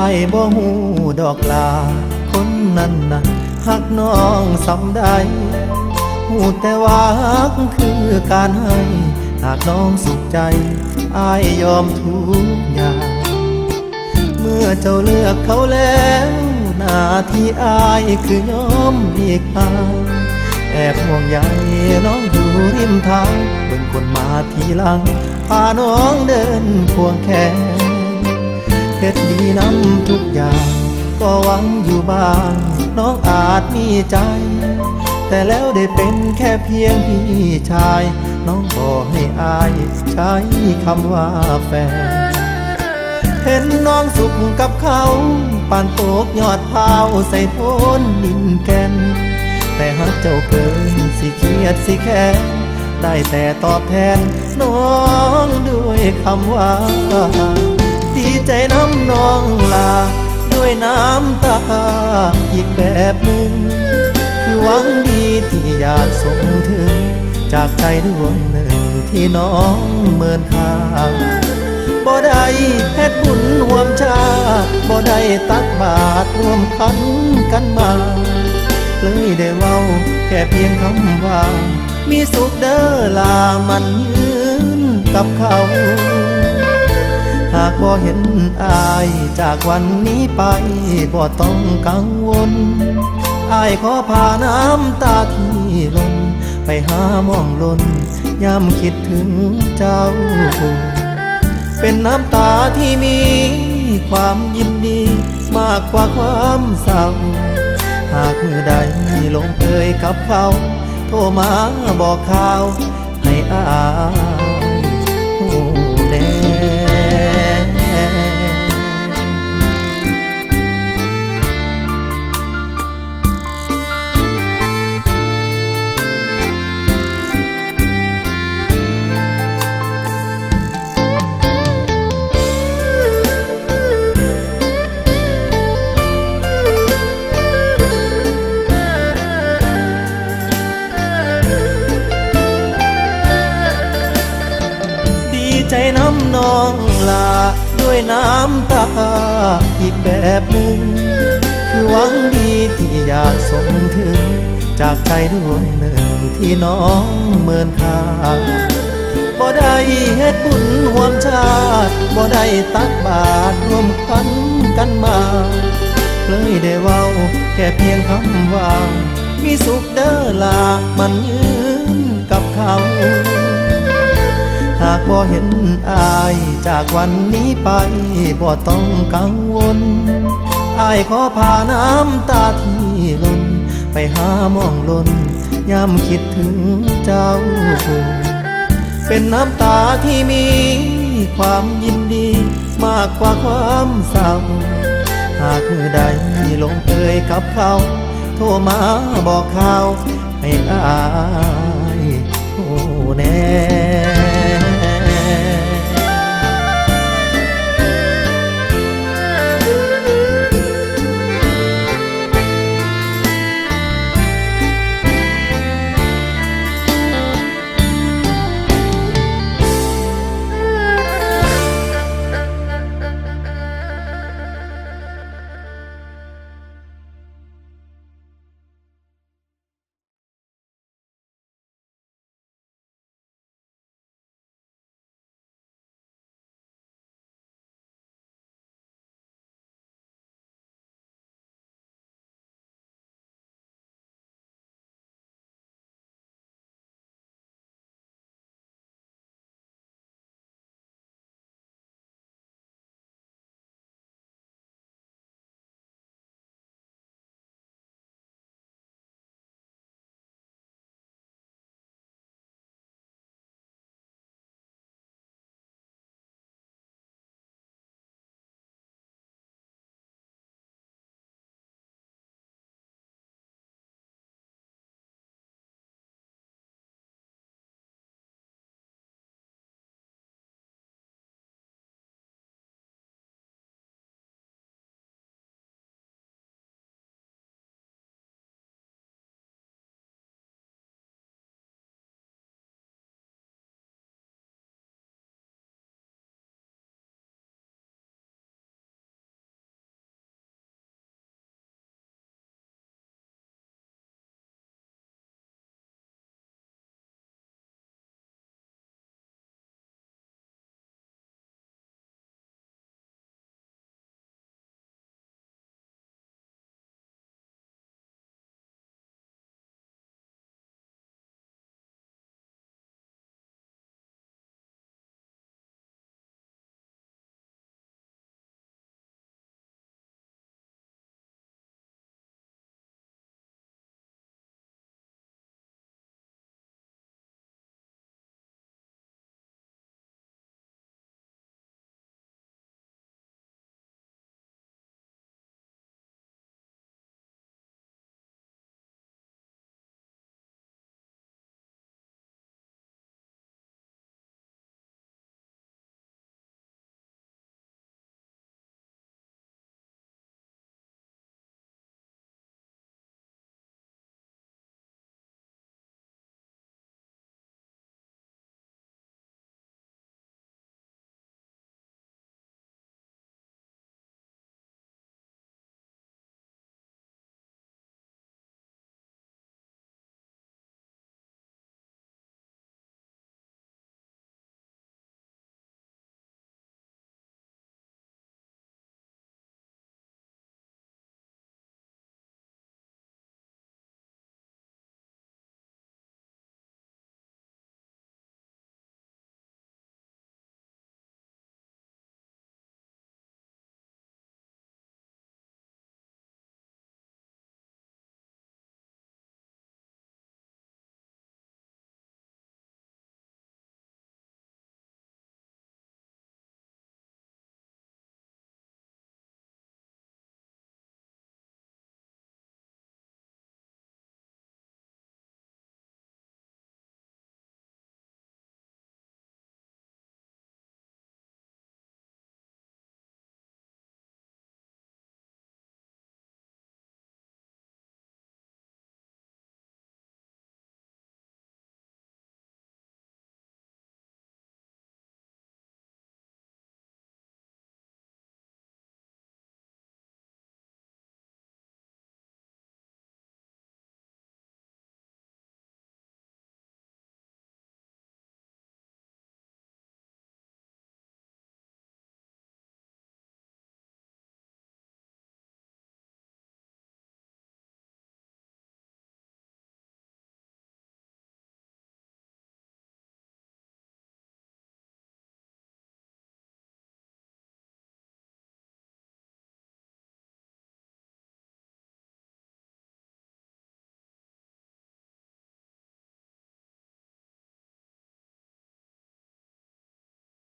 ายบ่หูดอกลาคนนั้นนะหักน้องสำใดหูแต่ว่าหักคือการให้หากน้องสุขใจอายยอมทุกอย่างเมื่อเจ้าเลือกเขาแล้วหน้าที่อายคือยอมหลีกทางแอบห่วงใยน้องอยู่ริมทางเบิ่งคนมาทีหลังพาน้องเดินควงแขนเฮ็ดดีนำทุกอย่างก็หวังอยู่บ้างน้องอาจมีใจแต่แล้วได้เป็นแค่เพียงพี่ชายน้องก็ให้อายใช้คำว่าแฟนเห็นน้องสุขกับเขาปานตกยอดพาวใส่โทนดินแก่นแต่หากเจ้าเกินสิเครียดสิแค้นได้แต่ตอบแทนน้องด้วยคำว่าดีใจน้ำน้องลาด้วยน้ำตาอีกแบบหนึ่งคือหวังดีที่อยากส่งถึงจากใจดวงหนึ่งที่น้องเมินค่าบ่ได้เฮ็ดบุญร่วมชาติบ่ได้ตักบาตรร่วมขันกันมาเลยได้เว้าแค่เพียงคำว่ามีสุขเด้อลามันยืนกับเขาหากบ่เห็นอายจากวันนี้ไปบ่ต้องกังวลอายขอพาน้ำตาที่ล้นไปหามองลนย้ำคิดถึงเจ้าเป็นน้ำตาที่มีความยินดีมากกว่าความเศร้าหากมือใดลงเอยกับเขาโทรมาบอกข่าวให้อายหูแน่ใจน้ำน้องลาด้วยน้ำตาอีกแบบหนึ่งคือหวังดีที่อยากส่งถึงจากใจดวงหนึ่งที่น้องเมินค่าบ่ได้เฮ็ดบุญร่วมชาติบ่ได้ตักบาตรร่วมขันกันมาเลยได้เว้าแค่เพียงคำว่ามีสุขเด้อลามันยืนกับเขาหากบ่เห็นอายจากวันนี้ไปบ่ต้องกังวลอายขอพาน้ำตาที่ล้นไปหามองลนย้ำคิดถึงเจ้าเป็นน้ำตาที่มีความยินดีมากกว่าความเศร้าหากมือใดลงเอยกับเขาโทรมาบอกข่าวให้อายโอ้แน่